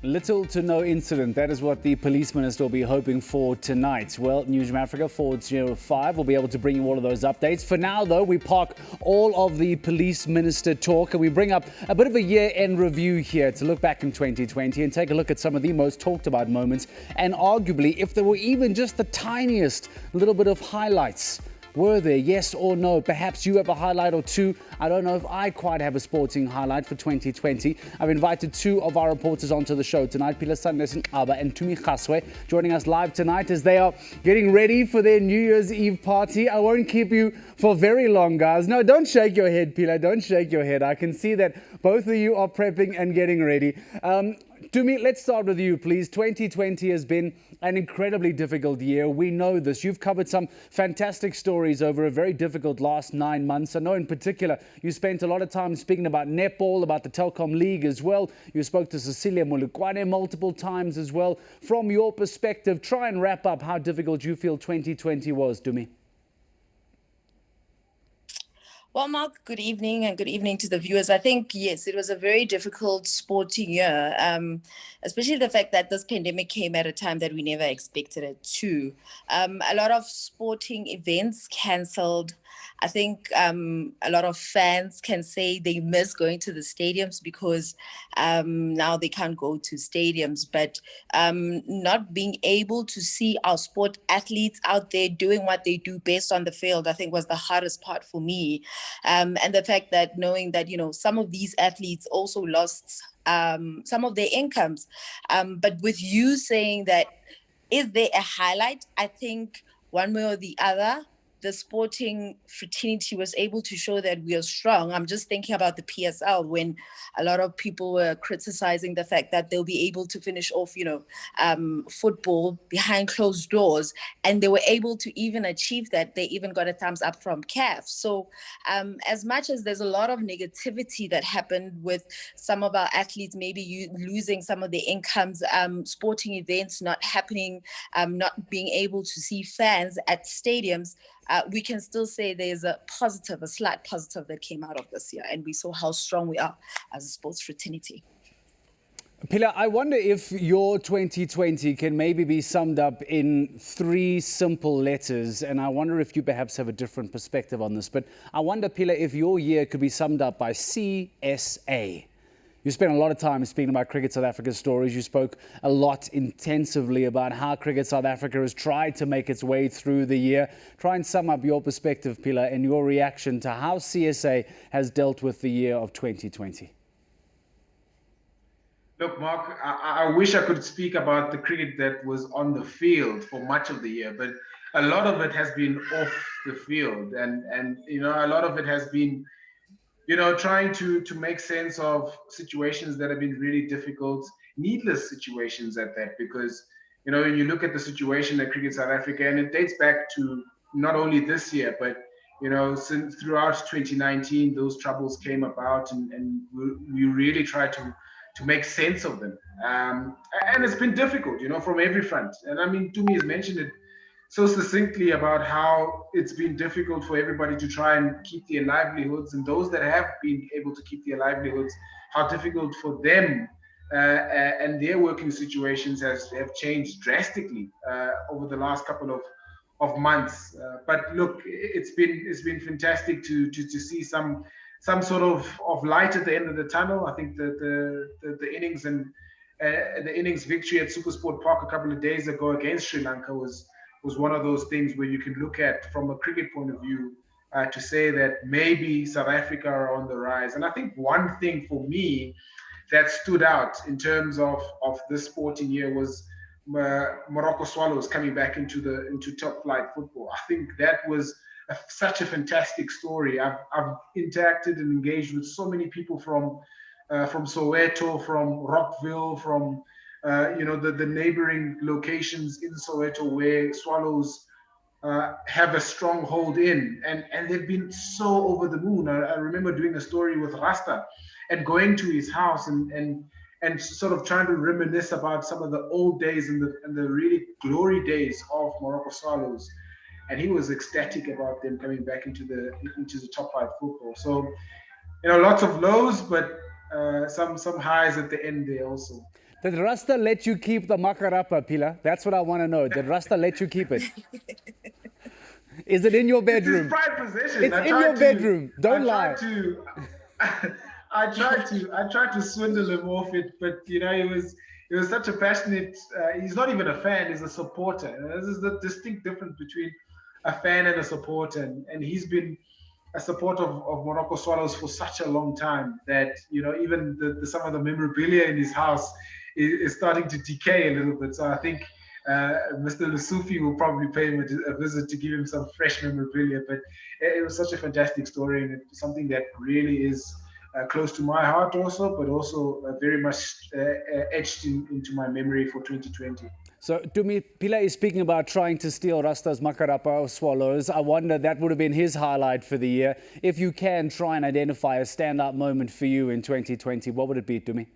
Little to no incident. That is what the police minister will be hoping for tonight. Well, Newzroom Afrika /05 will be able to bring you all of those updates. For now, though, we park all of the police minister talk and we bring up a bit of a year-end review here to look back in 2020 and take a look at some of the most talked about moments and arguably if there were even just the tiniest little bit of highlights. Were there, yes or no? Perhaps you have a highlight or two. I don't know if I quite have a sporting highlight for 2020. I've invited two of our reporters onto the show tonight, Philasande, Sixaba and Tumi Kgasoe, joining us live tonight as they are getting ready for their New Year's Eve party. I won't keep you for very long, guys. No, don't shake your head, Pila. Don't shake your head. I can see that both of you are prepping and getting ready. Tumi, let's start with you, please. 2020 has been an incredibly difficult year. We know this. You've covered some fantastic stories over a very difficult last 9 months. I know in particular you spent a lot of time speaking about netball, about the Telkom League as well. You spoke to Cecilia Molokwane multiple times as well. From your perspective, try and wrap up how difficult you feel 2020 was, Tumi. Well, Marc, good evening and good evening to the viewers. I think, yes, it was a very difficult sporting year, especially the fact that this pandemic came at a time that we never expected it to. A lot of sporting events cancelled. I think a lot of fans can say they miss going to the stadiums because now they can't go to stadiums. But not being able to see our sport athletes out there doing what they do based on the field, I think was the hardest part for me. And the fact that knowing that, some of these athletes also lost some of their incomes. But with you saying that, is there a highlight? I think one way or the other, the sporting fraternity was able to show that we are strong. I'm just thinking about the PSL when a lot of people were criticizing the fact that they'll be able to finish off, football behind closed doors, and they were able to even achieve that. They even got a thumbs up from CAF. So as much as there's a lot of negativity that happened with some of our athletes, maybe losing some of their incomes, sporting events not happening, not being able to see fans at stadiums, we can still say there's a slight positive that came out of this year, and we saw how strong we are as a sports fraternity. Pila, I wonder if your 2020 can maybe be summed up in 3 simple letters, and I wonder if you perhaps have a different perspective on this, but I wonder, Pila, if your year could be summed up by CSA. You spent a lot of time speaking about Cricket South Africa's stories. You spoke a lot intensively about how Cricket South Africa has tried to make its way through the year. Try and sum up your perspective, Pila, and your reaction to how CSA has dealt with the year of 2020. Look, Mark, I wish I could speak about the cricket that was on the field for much of the year, but a lot of it has been off the field. And a lot of it has been trying to make sense of situations that have been really difficult, needless situations at that, because, when you look at the situation at Cricket South Africa, and it dates back to not only this year, but, since throughout 2019, those troubles came about and we really tried to make sense of them. And it's been difficult, from every front. And I mean, Tumi has mentioned it so succinctly about how it's been difficult for everybody to try and keep their livelihoods, and those that have been able to keep their livelihoods, how difficult for them and their working situations have changed drastically over the last couple of months. But look, it's been fantastic to see some sort of light at the end of the tunnel. I think that the innings and the innings victory at SuperSport Park a couple of days ago against Sri Lanka was one of those things where you can look at from a cricket point of view to say that maybe South Africa are on the rise. And I think one thing for me that stood out in terms of this sporting year was Morocco Swallows coming back into top flight football. I think that was such a fantastic story. I've interacted and engaged with so many people from Soweto, from Rockville, from the neighboring locations in Soweto where Swallows have a strong hold in, and they've been so over the moon. I remember doing a story with Rasta and going to his house and sort of trying to reminisce about some of the old days and the really glory days of Morocco Swallows. And he was ecstatic about them coming back into the top 5 football. So, lots of lows, but some highs at the end there also. Did Rasta let you keep the makarapa, Pila? That's what I want to know. Did Rasta let you keep it? Is it in your bedroom? It's his pride possession. It's in your bedroom. Don't lie. I tried to swindle him off it, but you know, he was such a passionate. He's not even a fan; he's a supporter. This is the distinct difference between a fan and a supporter, and he's been a supporter of Morocco Swallows for such a long time that you know even some of the memorabilia in his house is starting to decay a little bit. So I think Mr. Lusufi will probably pay him a visit to give him some fresh memorabilia. But it was such a fantastic story, and it's something that really is close to my heart also, but also very much etched into my memory for 2020. So Tumi, Pila is speaking about trying to steal Rasta's Makarapa Swallows. I wonder that would have been his highlight for the year. If you can try and identify a standout moment for you in 2020, what would it be, Tumi?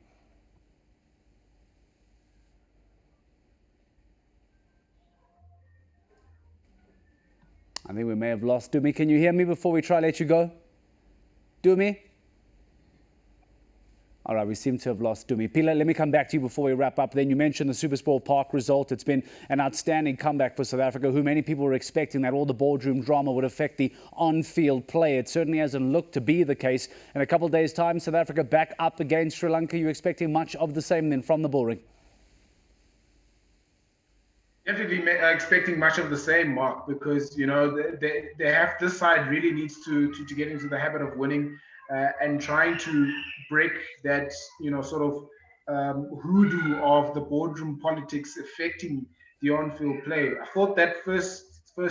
I think we may have lost Tumi. Can you hear me before we try to let you go? Tumi? All right, we seem to have lost Tumi. Pila, let me come back to you before we wrap up. Then you mentioned the Supersport Park result. It's been an outstanding comeback for South Africa, who many people were expecting that all the boardroom drama would affect the on-field play. It certainly hasn't looked to be the case. In a couple of days' time, South Africa back up against Sri Lanka. You're expecting much of the same then from the bullring? Definitely expecting much of the same, Mark, because you know they have this side really needs to get into the habit of winning and trying to break that sort of hoodoo of the boardroom politics affecting the on-field play. I thought that first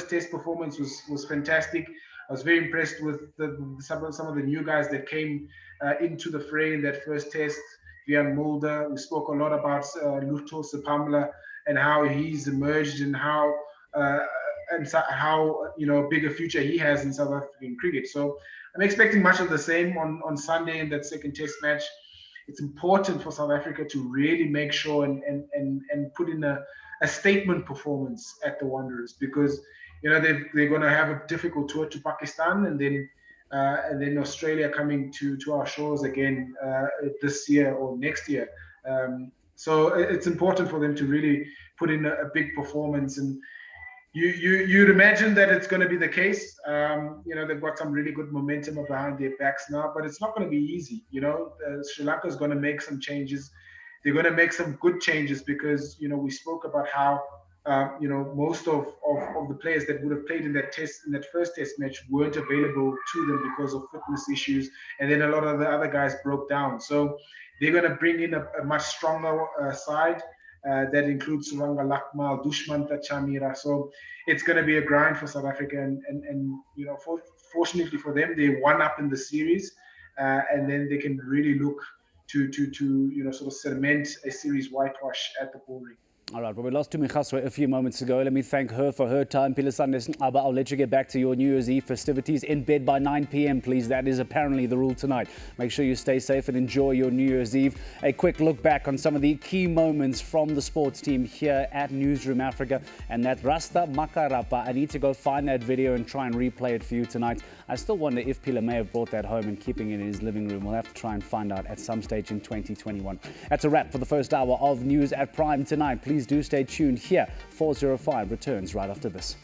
test performance was fantastic. I was very impressed with some of the new guys that came into the fray in that first test. Vian Mulder. We spoke a lot about Lutho Sepamla and how he's emerged and how big a future he has in South African cricket. So I'm expecting much of the same on Sunday in that second test match. It's important for South Africa to really make sure and put in a statement performance at the Wanderers, because they're going to have a difficult tour to Pakistan and then Australia coming to our shores again this year or next year. So it's important for them to really put in a big performance, and you'd imagine that it's going to be the case. They've got some really good momentum behind their backs now, but it's not going to be easy. Sri Lanka is going to make some changes. They're going to make some good changes because we spoke about how most of the players that would have played in that first test match weren't available to them because of fitness issues, and then a lot of the other guys broke down. So they're going to bring in a much stronger side that includes Suranga Lakmal, Dushmanta Chamira. So it's going to be a grind for South Africa, and fortunately for them, they won up in the series, and then they can really look to sort of cement a series whitewash at the bullring. All right, well, we lost Tumi Kgasoe a few moments ago. Let me thank her for her time. Philasande, Sixaba, I'll let you get back to your New Year's Eve festivities. In bed by 9 p.m, please. That is apparently the rule tonight. Make sure you stay safe and enjoy your New Year's Eve. A quick look back on some of the key moments from the sports team here at Newzroom Afrika. And that Rasta Makarapa, I need to go find that video and try and replay it for you tonight. I still wonder if Pila may have brought that home and keeping it in his living room. We'll have to try and find out at some stage in 2021. That's a wrap for the first hour of News at Prime tonight. Please do stay tuned here. 405 returns right after this.